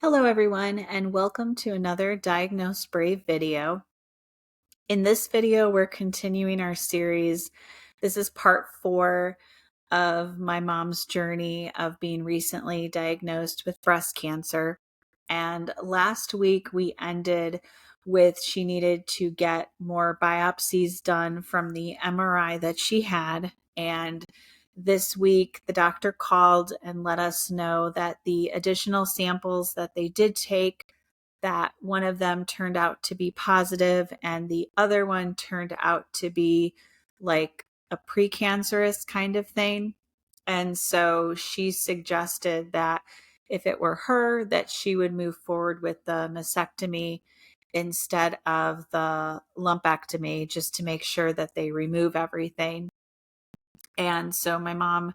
Hello everyone, and welcome to another Diagnose Brave video. In this video, we're continuing our series. This is part 4 of my mom's journey of being recently diagnosed with breast cancer. And last week we ended with she needed to get more biopsies done from the MRI that she had. And this week, the doctor called and let us know that the additional samples that they did take, that one of them turned out to be positive and the other one turned out to be like a precancerous kind of thing. And so she suggested that if it were her, that she would move forward with the mastectomy instead of the lumpectomy, just to make sure that they remove everything. And so my mom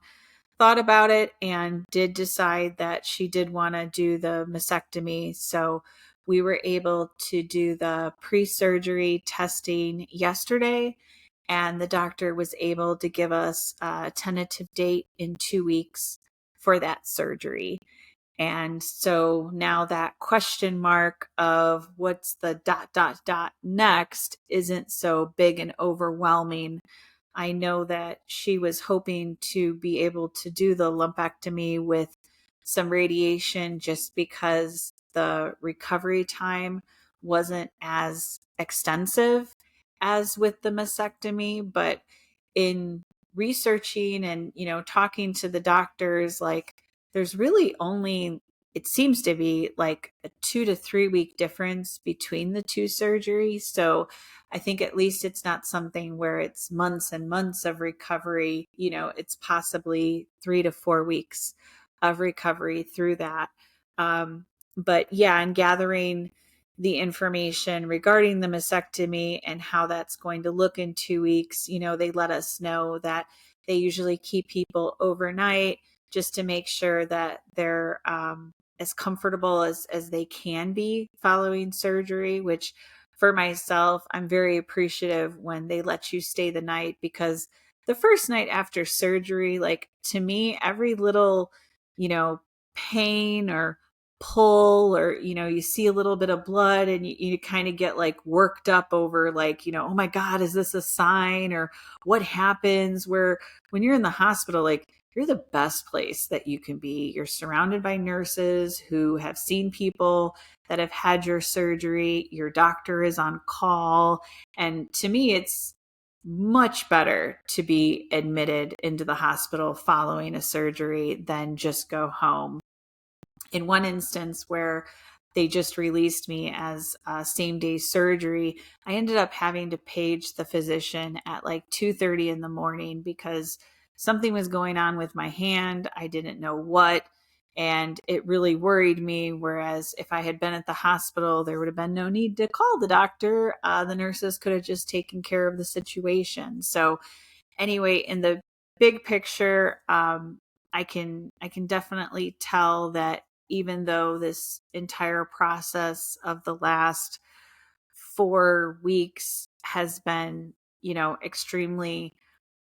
thought about it and did decide that she did want to do the mastectomy. So we were able to do the pre-surgery testing yesterday, and the doctor was able to give us a tentative date in 2 weeks for that surgery. And so now that question mark of what's the ... next isn't so big and overwhelming. I know that she was hoping to be able to do the lumpectomy with some radiation just because the recovery time wasn't as extensive as with the mastectomy. But in researching and, talking to the doctors, like there's really only, it seems to be like a 2 to 3 week difference between the two surgeries. So I think at least it's not something where it's months and months of recovery. It's possibly 3 to 4 weeks of recovery through that. But yeah, and gathering the information regarding the mastectomy and how that's going to look in 2 weeks, they let us know that they usually keep people overnight just to make sure that they're as comfortable as they can be following surgery, which for myself, I'm very appreciative when they let you stay the night, because the first night after surgery, like to me, every little, you know, pain or pull, or, you see a little bit of blood and you kind of get like worked up over like, oh my God, is this a sign, or what happens? Where when you're in the hospital, like you're the best place that you can be. You're surrounded by nurses who have seen people that have had your surgery. Your doctor is on call. And to me, it's much better to be admitted into the hospital following a surgery than just go home. In one instance where they just released me as same day surgery, I ended up having to page the physician at like 2:30 in the morning because something was going on with my hand. I didn't know what, and it really worried me. Whereas if I had been at the hospital, there would have been no need to call the doctor. The nurses could have just taken care of the situation. So anyway, in the big picture, I can definitely tell that even though this entire process of the last 4 weeks has been, extremely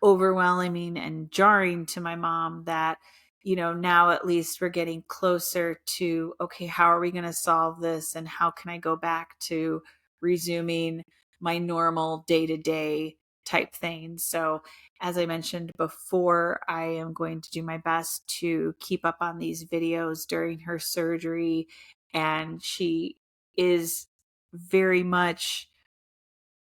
overwhelming and jarring to my mom, that, now at least we're getting closer to, okay, how are we going to solve this? And how can I go back to resuming my normal day to day type thing? So, as I mentioned before, I am going to do my best to keep up on these videos during her surgery. And she is very much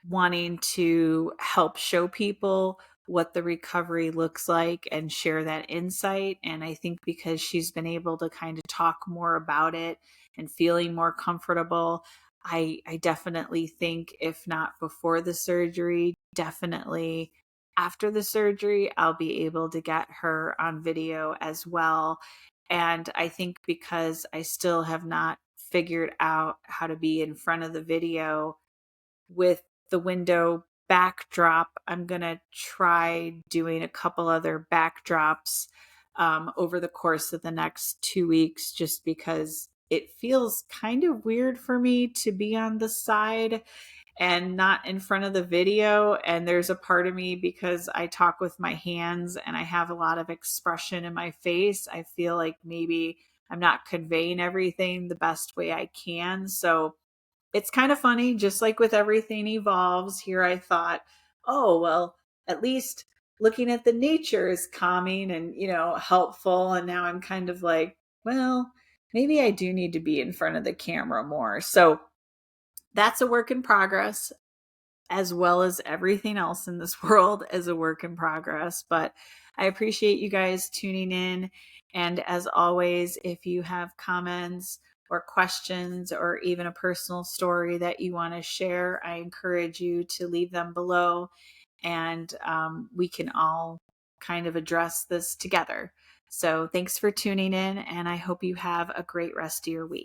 wanting to help show people what the recovery looks like and share that insight. And I think because she's been able to kind of talk more about it and feeling more comfortable, I definitely think, if not before the surgery, definitely after the surgery, I'll be able to get her on video as well. And I think because I still have not figured out how to be in front of the video with the window backdrop, I'm going to try doing a couple other backdrops over the course of the next 2 weeks, just because it feels kind of weird for me to be on the side and not in front of the video. And there's a part of me, because I talk with my hands and I have a lot of expression in my face, I feel like maybe I'm not conveying everything the best way I can. So it's kind of funny, just like with everything evolves. Here I thought, oh, well, at least looking at the nature is calming and, helpful. And now I'm kind of like, well, maybe I do need to be in front of the camera more. So that's a work in progress, as well as everything else in this world is a work in progress. But I appreciate you guys tuning in. And as always, if you have comments or questions or even a personal story that you want to share, I encourage you to leave them below, and we can all kind of address this together. So thanks for tuning in, and I hope you have a great rest of your week.